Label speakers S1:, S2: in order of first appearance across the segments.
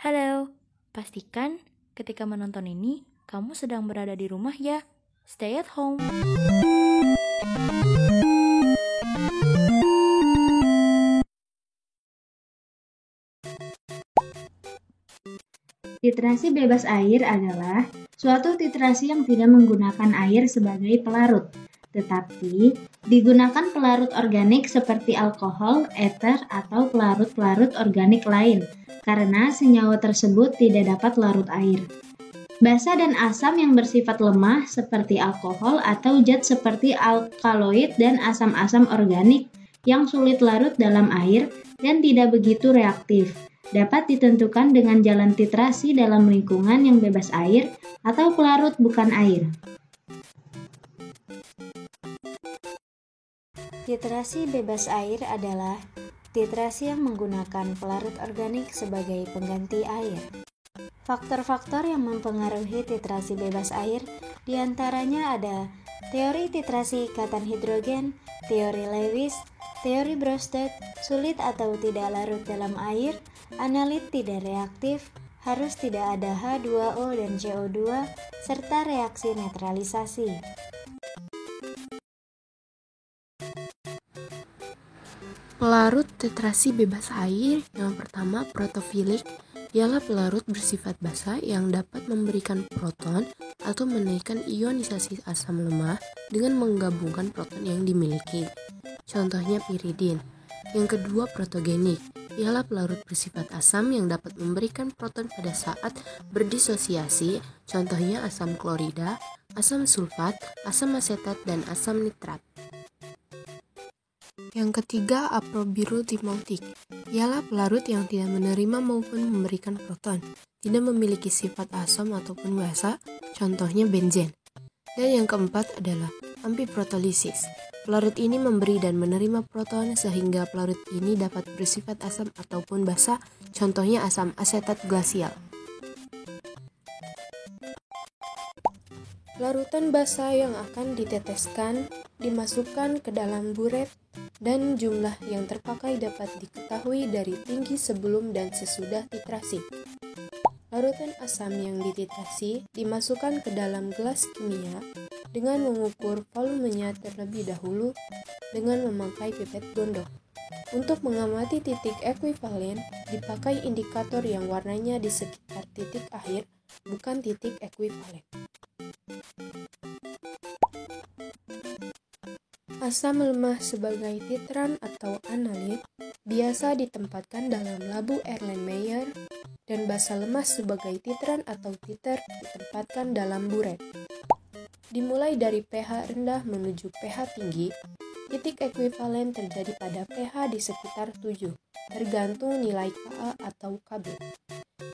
S1: Halo, pastikan ketika menonton ini, kamu sedang berada di rumah ya. Stay at home.
S2: Titrasi bebas air adalah suatu titrasi yang tidak menggunakan air sebagai pelarut, tetapi digunakan pelarut organik seperti alkohol, eter, atau pelarut-pelarut organik lain, karena senyawa tersebut tidak dapat larut air. Basa dan asam yang bersifat lemah seperti alkohol atau zat seperti alkaloid dan asam-asam organik yang sulit larut dalam air dan tidak begitu reaktif dapat ditentukan dengan jalan titrasi dalam lingkungan yang bebas air atau pelarut bukan air.
S3: Titrasi bebas air adalah titrasi yang menggunakan pelarut organik sebagai pengganti air. Faktor-faktor yang mempengaruhi titrasi bebas air diantaranya ada teori titrasi ikatan hidrogen, teori Lewis, teori Bronsted, sulit atau tidak larut dalam air, analit tidak reaktif, harus tidak ada H2O dan CO2, serta reaksi netralisasi.
S4: Pelarut titrasi bebas air yang pertama protofilik ialah pelarut bersifat basa yang dapat memberikan proton atau menaikkan ionisasi asam lemah dengan menggabungkan proton yang dimiliki. Contohnya piridin. Yang kedua protogenik ialah pelarut bersifat asam yang dapat memberikan proton pada saat berdisosiasi. Contohnya asam klorida, asam sulfat, asam asetat, dan asam nitrat. Yang ketiga, aprobirutimotik ialah pelarut yang tidak menerima maupun memberikan proton, tidak memiliki sifat asam ataupun basa, contohnya benzen. Dan yang keempat adalah amfiprotolisis. Pelarut ini memberi dan menerima proton sehingga pelarut ini dapat bersifat asam ataupun basa, contohnya asam asetat glasial. Larutan basa yang akan diteteskan dimasukkan ke dalam buret dan jumlah yang terpakai dapat diketahui dari tinggi sebelum dan sesudah titrasi. Larutan asam yang dititrasi dimasukkan ke dalam gelas kimia dengan mengukur volumenya terlebih dahulu dengan memakai pipet gondok. Untuk mengamati titik ekuivalen, dipakai indikator yang warnanya di sekitar titik akhir, bukan titik ekuivalen. Asam lemah sebagai titran atau analit biasa ditempatkan dalam labu Erlenmeyer dan basa lemah sebagai titran atau titer ditempatkan dalam buret. Dimulai dari pH rendah menuju pH tinggi, titik ekuivalen terjadi pada pH di sekitar 7, tergantung nilai Ka atau Kb.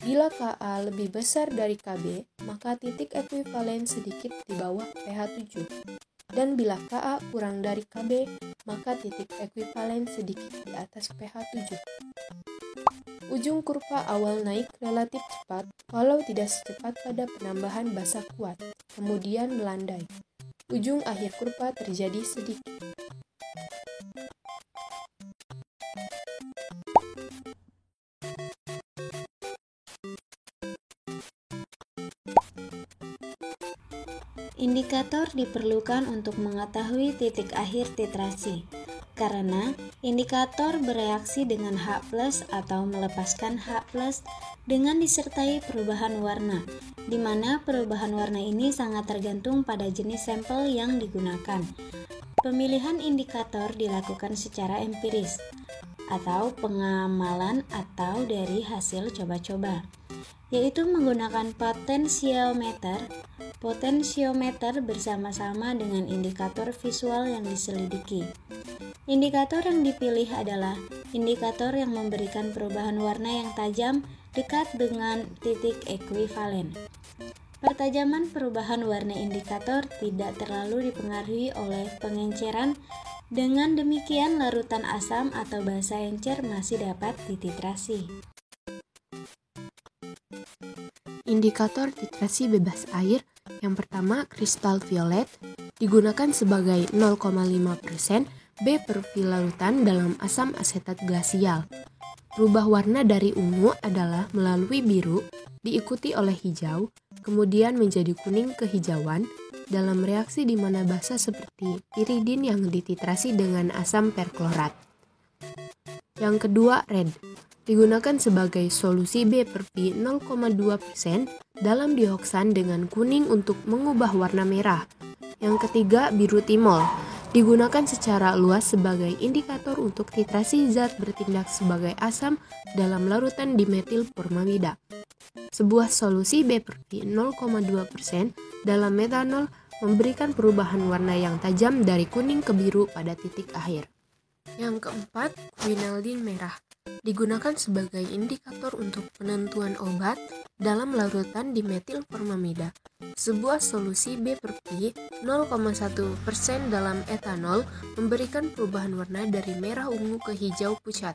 S4: Bila Ka lebih besar dari Kb, maka titik ekuivalen sedikit di bawah pH 7. Dan bila Ka kurang dari Kb, maka titik ekuivalen sedikit di atas pH 7. Ujung kurva awal naik relatif cepat, walau tidak secepat pada penambahan basa kuat, kemudian melandai. Ujung akhir kurva terjadi sedikit.
S3: Indikator diperlukan untuk mengetahui titik akhir titrasi, karena indikator bereaksi dengan H+ atau melepaskan H+ dengan disertai perubahan warna, di mana perubahan warna ini sangat tergantung pada jenis sampel yang digunakan. Pemilihan indikator dilakukan secara empiris, atau pengamalan atau dari hasil coba-coba, yaitu menggunakan potensiometer bersama-sama dengan indikator visual yang diselidiki. Indikator yang dipilih adalah indikator yang memberikan perubahan warna yang tajam dekat dengan titik ekuivalen. Pertajaman perubahan warna indikator tidak terlalu dipengaruhi oleh pengenceran. Dengan demikian, larutan asam atau basa encer masih dapat dititrasi.
S4: Indikator titrasi bebas air yang pertama kristal violet digunakan sebagai 0,5% B per V larutan dalam asam asetat glasial. Berubah warna dari ungu adalah melalui biru, diikuti oleh hijau, kemudian menjadi kuning kehijauan dalam reaksi di mana basa seperti piridin yang dititrasi dengan asam perklorat. Yang kedua, red. Digunakan sebagai solusi B per P 0,2% dalam dioksan dengan kuning untuk mengubah warna merah. Yang ketiga, biru timol. Digunakan secara luas sebagai indikator untuk titrasi zat bertindak sebagai asam dalam larutan dimetil formamida. Sebuah solusi B per P 0,2% dalam metanol memberikan perubahan warna yang tajam dari kuning ke biru pada titik akhir. Yang keempat, quinaldin merah. Digunakan sebagai indikator untuk penentuan obat dalam larutan dimetil formamida. Sebuah solusi B per P 0,1% dalam etanol memberikan perubahan warna dari merah ungu ke hijau pucat.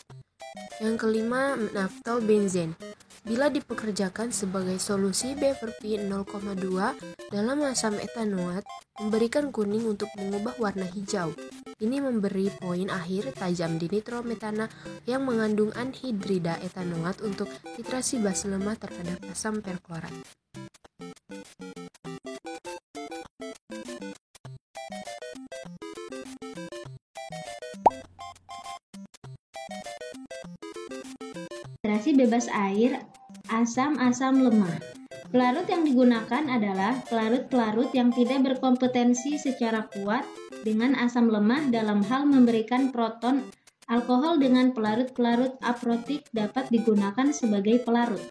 S4: Yang kelima, naftal benzen. Bila dipekerjakan sebagai solusi B per P 0,2 dalam asam etanoat, memberikan kuning untuk mengubah warna hijau. Ini memberi poin akhir tajam di nitrometana yang mengandung anhidrida etanoat untuk titrasi basa lemah terhadap asam perklorat.
S2: Titrasi bebas air asam-asam lemah. Pelarut yang digunakan adalah pelarut-pelarut yang tidak berkompetensi secara kuat dengan asam lemah dalam hal memberikan proton. Alkohol dengan pelarut-pelarut aprotik dapat digunakan sebagai pelarut.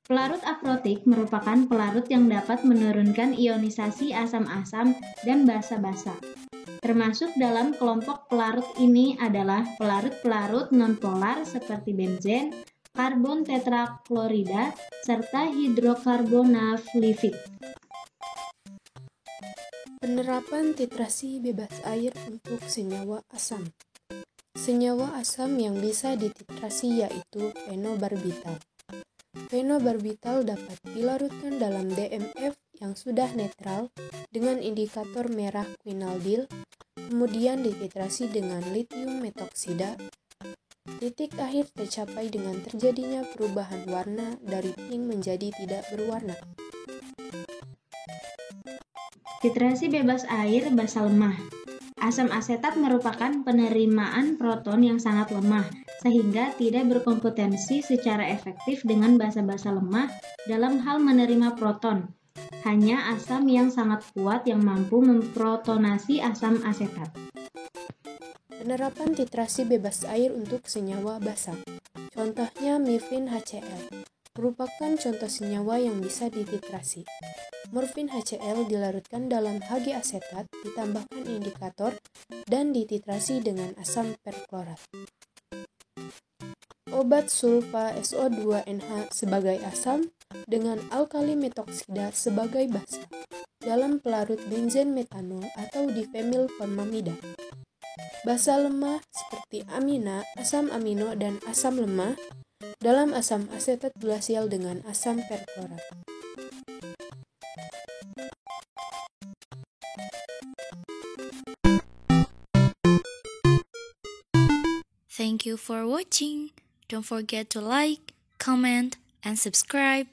S2: Pelarut aprotik merupakan pelarut yang dapat menurunkan ionisasi asam-asam dan basa-basa. Termasuk dalam kelompok pelarut ini adalah pelarut-pelarut nonpolar seperti benzen, karbon tetraklorida, serta hidrokarbonaflivik.
S4: Penerapan titrasi bebas air untuk senyawa asam. Senyawa asam yang bisa dititrasi yaitu fenobarbital. Fenobarbital dapat dilarutkan dalam DMF yang sudah netral dengan indikator merah quinaldil, kemudian dititrasi dengan litium metoksida. Titik akhir tercapai dengan terjadinya perubahan warna dari pink menjadi tidak berwarna.
S2: Titrasi bebas air basa lemah. Asam asetat merupakan penerimaan proton yang sangat lemah, sehingga tidak berkompetensi secara efektif dengan basa-basa lemah dalam hal menerima proton. Hanya asam yang sangat kuat yang mampu memprotonasi asam asetat.
S4: Penerapan titrasi bebas air untuk senyawa basa. Contohnya mifin HCl, merupakan contoh senyawa yang bisa dititrasi. Morfin HCl dilarutkan dalam Hg asetat, ditambahkan indikator, dan dititrasi dengan asam perklorat. Obat sulfa SO2NH sebagai asam dengan alkali metoksida sebagai basa dalam pelarut benzen metanol atau difenil formamida. Basa lemah seperti amina, asam amino, dan asam lemah dalam asam asetat glasial dengan asam perklorat.
S1: Thank you for watching. Don't forget to like, comment, and subscribe.